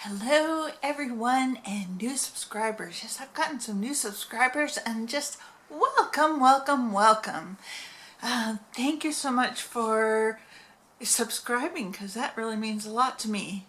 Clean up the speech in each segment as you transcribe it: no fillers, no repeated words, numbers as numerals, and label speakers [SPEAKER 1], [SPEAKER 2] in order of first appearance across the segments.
[SPEAKER 1] Hello everyone and new subscribers. Yes, I've gotten some new subscribers and just welcome. Thank you so much for subscribing because that really means a lot to me.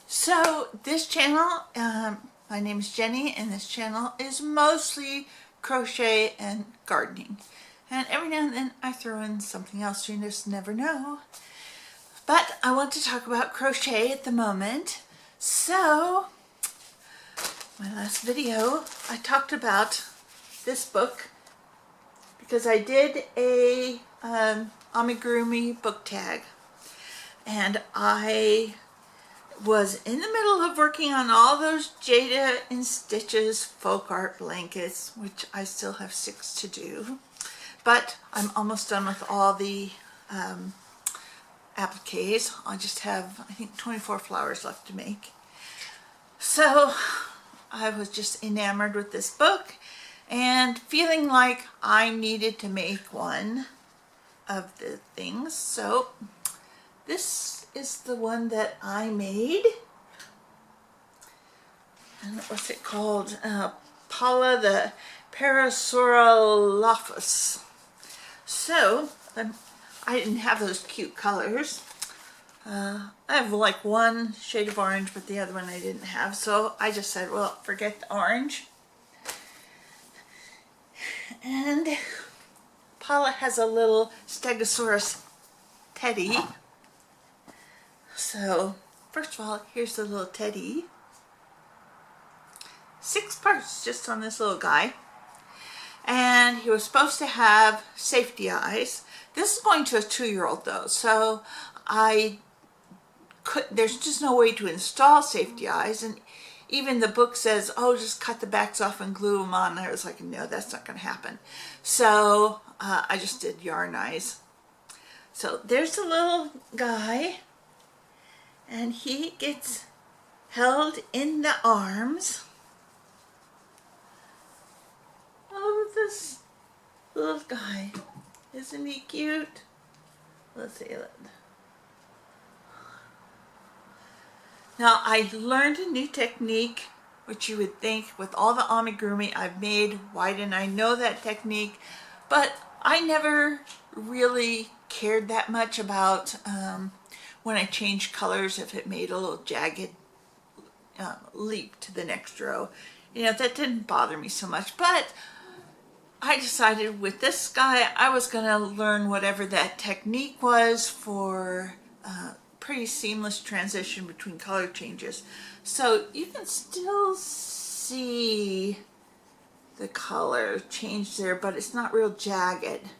[SPEAKER 1] So this channel, my name is Jenny, and this channel is mostly crochet and gardening. And every now and then I throw in something else, you just never know. But I want to talk about crochet at the moment. So, my last video, I talked about this book because I did a amigurumi book tag. And I was in the middle of working on all those Jada and Stitches folk art blankets, which I still have 6 to do. But I'm almost done with all the appliques. I just have, I think, 24 flowers left to make. So I was just enamored with this book and feeling like I needed to make one of the things. So this is the one that I made. And what's it called? Paula the Parasaurolophus. So I didn't have those cute colors. I have like one shade of orange, but the other one I didn't have. So I just said, well, forget the orange. And Paula has a little Stegosaurus teddy. So first of all, here's the little teddy. 6 parts just on this little guy. And he was supposed to have safety eyes. This is going to a 2-year-old though, so there's just no way to install safety eyes, and even the book says, oh, just cut the backs off and glue them on. And I was like, no, that's not going to happen. So I just did yarn eyes. So there's the little guy, and he gets held in the arms of this little guy. Isn't he cute? Let's see. Now I learned a new technique, which you would think with all the amigurumi I've made, why didn't I know that technique? But I never really cared that much about when I changed colors, if it made a little jagged leap to the next row. You know, that didn't bother me so much. But I decided with this guy, I was going to learn whatever that technique was for pretty seamless transition between color changes. So you can still see the color change there, but it's not real jagged.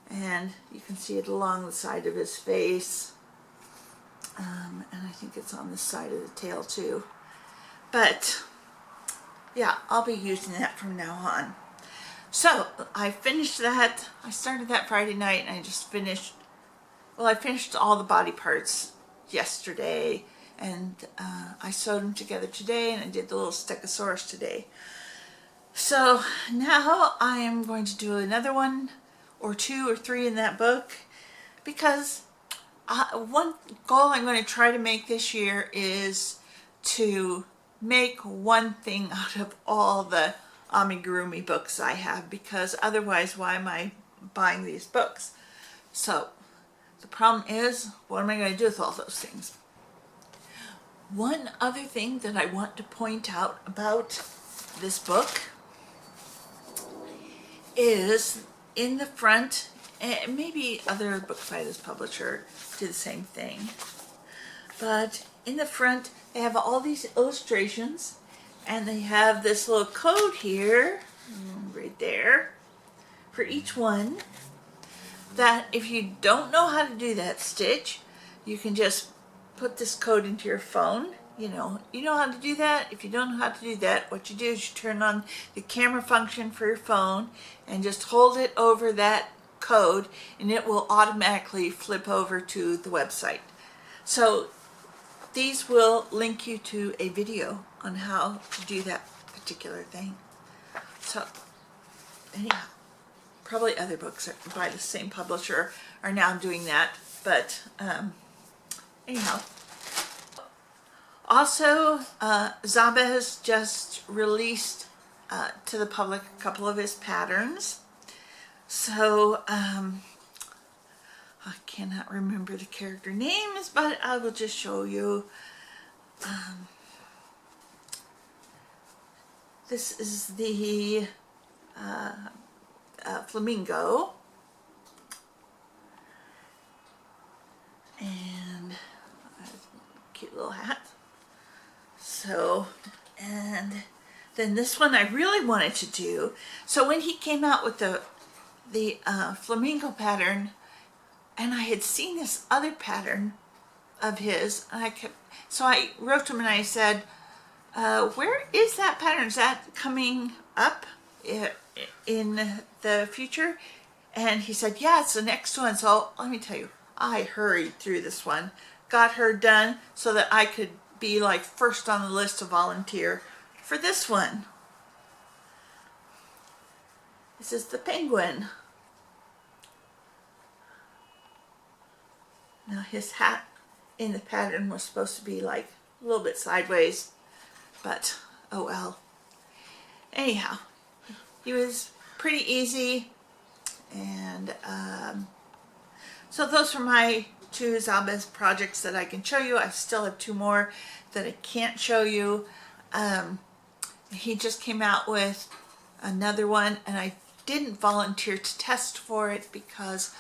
[SPEAKER 1] And you can see it along the side of his face. And I think it's on the side of the tail too. But yeah, I'll be using that from now on. So I finished that. I started that Friday night, and I just finished, well, I finished all the body parts yesterday, and I sewed them together today, and I did the little Stegosaurus today. So now I am going to do another one or 2 or 3 in that book, because one goal I'm going to try to make this year is to make one thing out of all the amigurumi books I have, because otherwise why am I buying these books? So the problem is, what am I going to do with all those things? One other thing that I want to point out about this book is in the front, and maybe other books by this publisher do the same thing, but in the front they have all these illustrations. And they have this little code here, right there, for each one, that if you don't know how to do that stitch, you can just put this code into your phone. You know how to do that. If you don't know how to do that, what you do is you turn on the camera function for your phone and just hold it over that code, and it will automatically flip over to the website. So these will link you to a video on how to do that particular thing. So anyhow, probably other books by the same publisher are now doing that, but anyhow, Also, Zabez just released to the public a couple of his patterns. So, I cannot remember the character names, but I will just show you. This is the flamingo. And cute little hat. So, and then this one I really wanted to do. So when he came out with the flamingo pattern, and I had seen this other pattern of his, and so I wrote to him and I said, where is that pattern? Is that coming up in the future? And he said, yeah, it's the next one. So let me tell you, I hurried through this one, got her done so that I could be like first on the list to volunteer for this one. This is the penguin. Now his hat in the pattern was supposed to be like a little bit sideways, but oh well. Anyhow, he was pretty easy, and so those are my two Zabez projects that I can show you. I still have two more that I can't show you. He just came out with another one, and I didn't volunteer to test for it because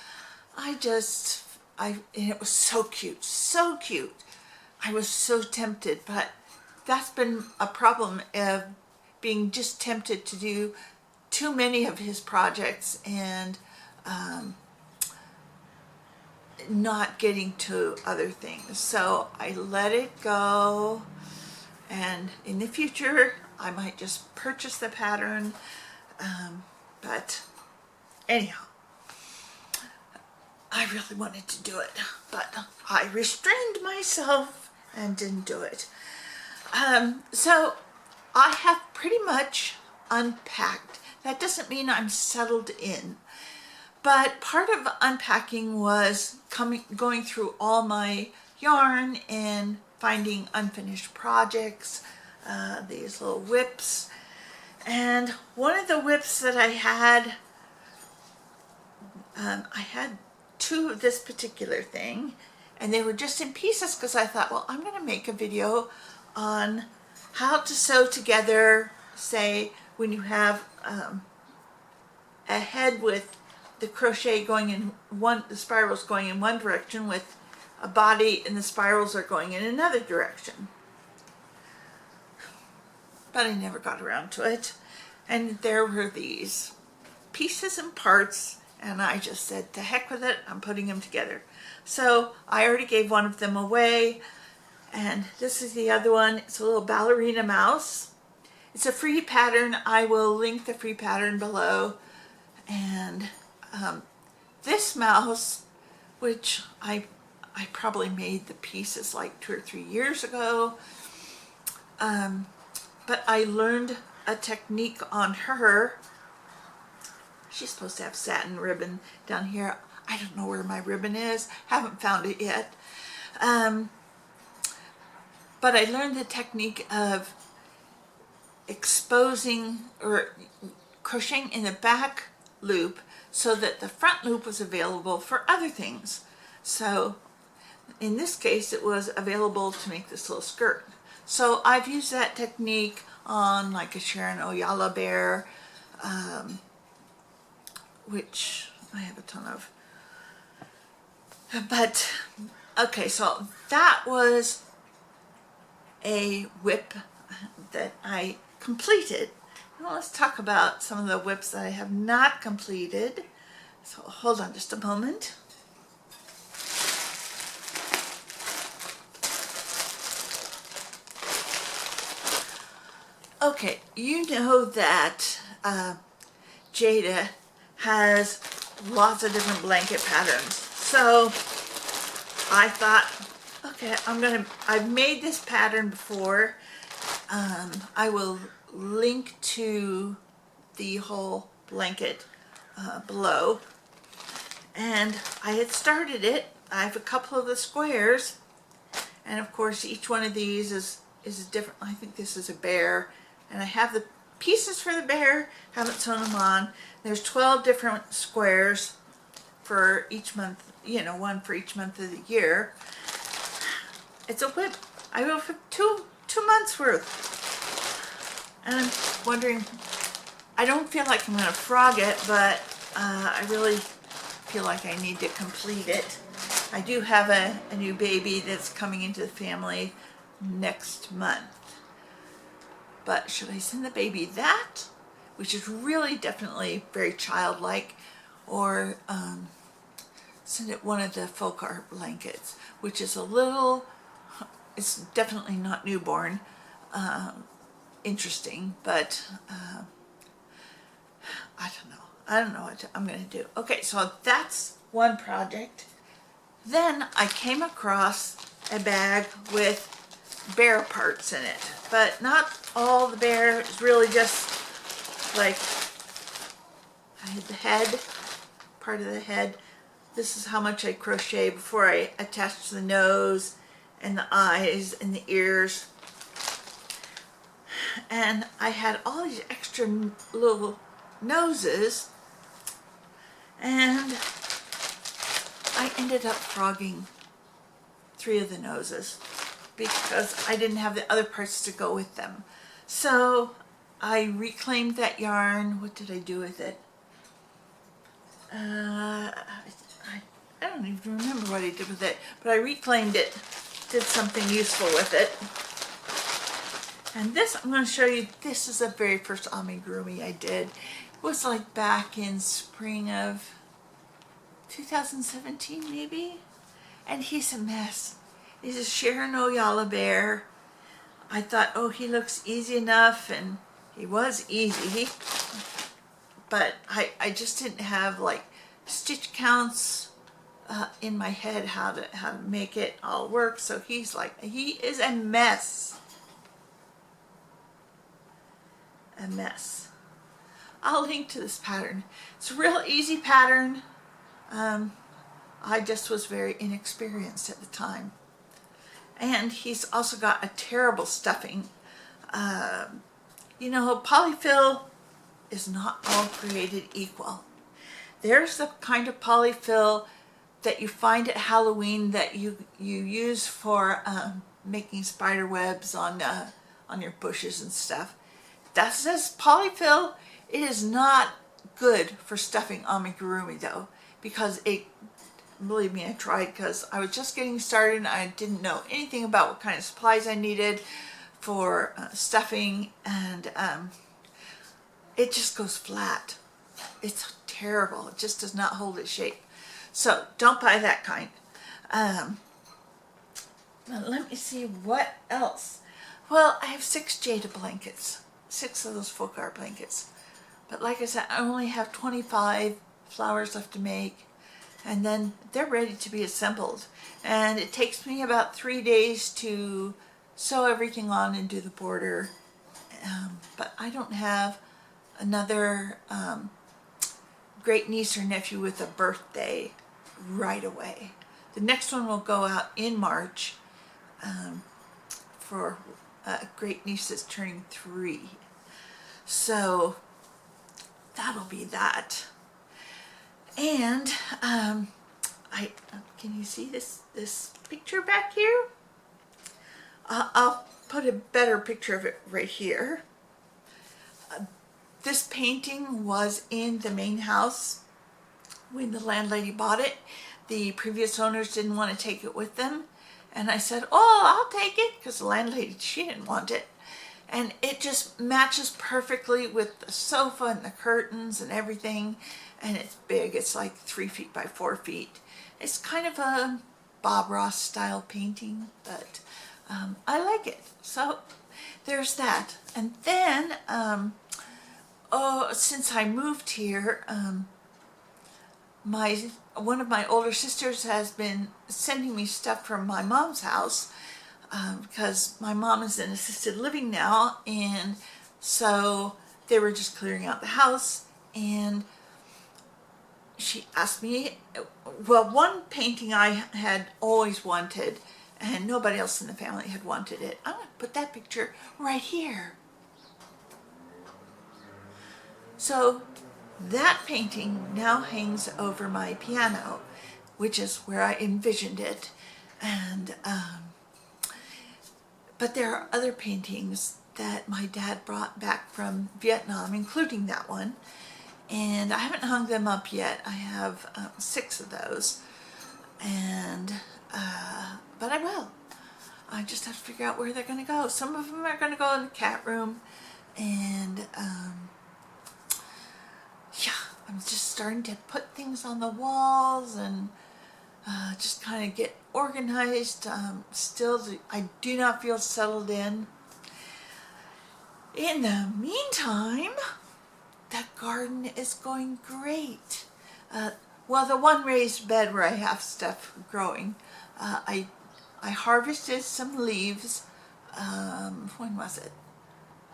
[SPEAKER 1] and it was so cute, so cute. I was so tempted, but that's been a problem of being just tempted to do too many of his projects and not getting to other things. So I let it go, and in the future I might just purchase the pattern, but anyhow, I really wanted to do it, but I restrained myself and didn't do it. So I have pretty much unpacked. That doesn't mean I'm settled in, but part of unpacking was going through all my yarn and finding unfinished projects, these little whips. And one of the whips that I had two of this particular thing, and they were just in pieces because I thought, well, I'm going to make a video on how to sew together, say, when you have a head with the crochet going in the spirals going in one direction, with a body and the spirals are going in another direction. But I never got around to it. And there were these pieces and parts, and I just said, to heck with it, I'm putting them together. So I already gave one of them away, and this is the other one. It's a little ballerina mouse. It's a free pattern. I will link the free pattern below. And this mouse, which I probably made the pieces like 2 or 3 years ago, but I learned a technique on her. She's supposed to have satin ribbon down here. I don't know where my ribbon is. Haven't found it yet. But I learned the technique of exposing or crocheting in the back loop so that the front loop was available for other things. So in this case, it was available to make this little skirt. So I've used that technique on like a Sharon Oyala bear, which I have a ton of. But okay, so that was a whip that I completed. Now let's talk about some of the whips that I have not completed. So hold on just a moment. Okay, you know that Jada has lots of different blanket patterns. So I thought, okay, I've made this pattern before. I will link to the whole blanket below. And I had started it. I have a couple of the squares. And of course, each one of these is is different. I think this is a bear, and I have the pieces for the bear, haven't sewn them on. There's 12 different squares for each month, you know, one for each month of the year. It's a whip. I go for two months worth. And I'm wondering, I don't feel like I'm going to frog it, but I really feel like I need to complete it. I do have a new baby that's coming into the family next month. But should I send the baby that, which is really definitely very childlike, or send it one of the folk art blankets, which is a little, it's definitely not newborn, interesting, but I don't know what I'm going to do. Okay, so that's one project. Then I came across a bag with bear parts in it, but not all the bear. It's really just like I had the head, part of the head. This is how much I crochet before I attach the nose and the eyes and the ears. And I had all these extra little noses, and I ended up frogging 3 of the noses because I didn't have the other parts to go with them. So I reclaimed that yarn. What did I do with it? I don't even remember what I did with it, but I reclaimed it, did something useful with it. And this, I'm going to show you, this is the very first amigurumi I did. It was like back in spring of 2017 maybe, and he's a mess. He's a Sharon Oyala bear. I thought, oh, he looks easy enough, and he was easy, but I just didn't have like stitch counts in my head how to make it all work. So he is a mess. A mess. I'll link to this pattern. It's a real easy pattern. I just was very inexperienced at the time. And he's also got a terrible stuffing. You know, polyfill is not all created equal. There's the kind of polyfill that you find at Halloween that you use for making spider webs on your bushes and stuff. That says polyfill. It is not good for stuffing amigurumi though, because believe me, I tried, because I was just getting started and I didn't know anything about what kind of supplies I needed for stuffing, and it just goes flat. It's terrible. It just does not hold its shape. So don't buy that kind. Let me see what else. Well, I have 6 Jada blankets. 6 of those folk art blankets. But like I said, I only have 25 flowers left to make, and then they're ready to be assembled. And it takes me about 3 days to sew everything on and do the border. But I don't have another great niece or nephew with a birthday right away. The next one will go out in March for a great niece that's turning 3. So that'll be that. And can you see this picture back here? I'll put a better picture of it right here. This painting was in the main house when the landlady bought it. The previous owners didn't want to take it with them, and I said, oh, I'll take it, because the landlady, she didn't want it. And it just matches perfectly with the sofa and the curtains and everything. And it's big. It's like 3 feet by 4 feet. It's kind of a Bob Ross style painting, but I like it. So there's that. And then, since I moved here, one of my older sisters has been sending me stuff from my mom's house, because my mom is in assisted living now, and so they were just clearing out the house, and she asked me, well, one painting I had always wanted and nobody else in the family had wanted it. I'm going to put that picture right here. So that painting now hangs over my piano, which is where I envisioned it. And but there are other paintings that my dad brought back from Vietnam, including that one. And I haven't hung them up yet. I have 6 of those. And but I will. I just have to figure out where they're going to go. Some of them are going to go in the cat room, and yeah, I'm just starting to put things on the walls and just kind of get organized. I do not feel settled in. In the meantime, that garden is going great. Well, the one raised bed where I have stuff growing, I harvested some leaves. When was it?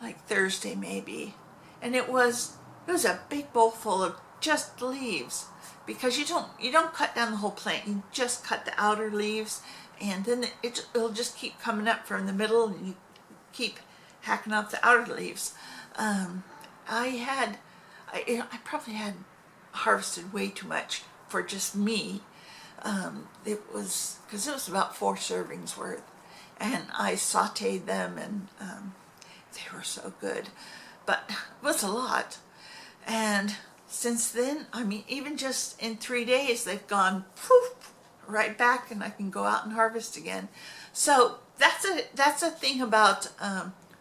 [SPEAKER 1] Like Thursday maybe, and it was a big bowl full of just leaves, because you don't cut down the whole plant. You just cut the outer leaves, and then it'll just keep coming up from the middle, and you keep hacking off the outer leaves. I probably had harvested way too much for just me. It was because it was about 4 servings worth, and I sauteed them, and they were so good, but it was a lot. And since then, I mean, even just in 3 days, they've gone poof, right back, and I can go out and harvest again. So that's a thing about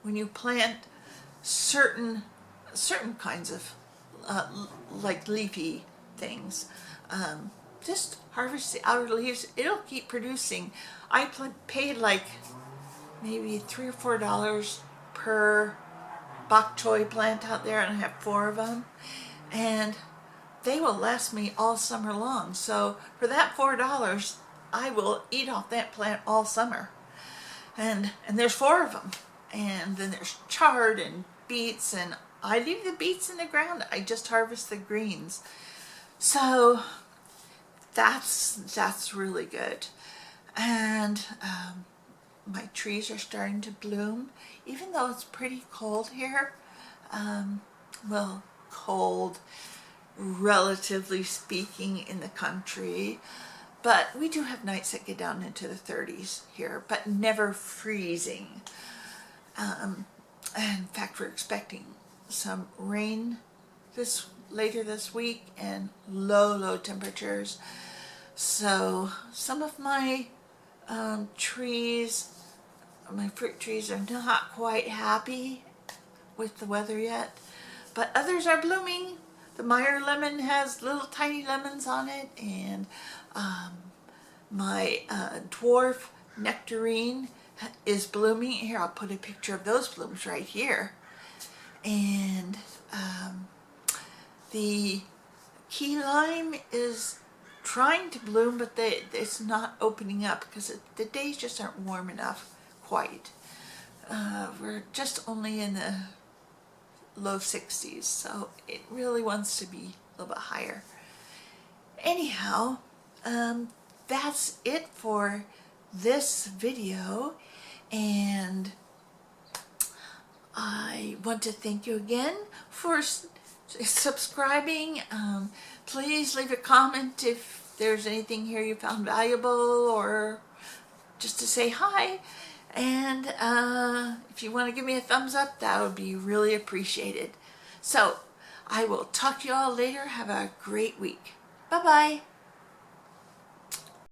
[SPEAKER 1] when you plant certain kinds of like leafy things. Just harvest the outer leaves. It'll keep producing. I paid like maybe $3 or $4 per bok choy plant out there, and I have 4 of them, and they will last me all summer long. So for that $4, I will eat off that plant all summer. And there's 4 of them, and then there's chard and beets, and I leave the beets in the ground. I just harvest the greens. So that's really good. And my trees are starting to bloom, even though it's pretty cold here. Well, cold, relatively speaking, in the country. But we do have nights that get down into the 30s here, but never freezing. In fact, we're expecting some rain later this week, and low temperatures. So some of my trees, my fruit trees, are not quite happy with the weather yet, but others are blooming. The Meyer lemon has little tiny lemons on it, and my dwarf nectarine is blooming. Here, I'll put a picture of those blooms right here. And the key lime is trying to bloom, but it's not opening up because the days just aren't warm enough quite. We're just only in the low 60s, so it really wants to be a little bit higher. Anyhow, that's it for this video, and I want to thank you again for subscribing. Please leave a comment if there's anything here you found valuable, or just to say hi. And if you want to give me a thumbs up, that would be really appreciated. So I will talk to you all later. Have a great week. Bye-bye.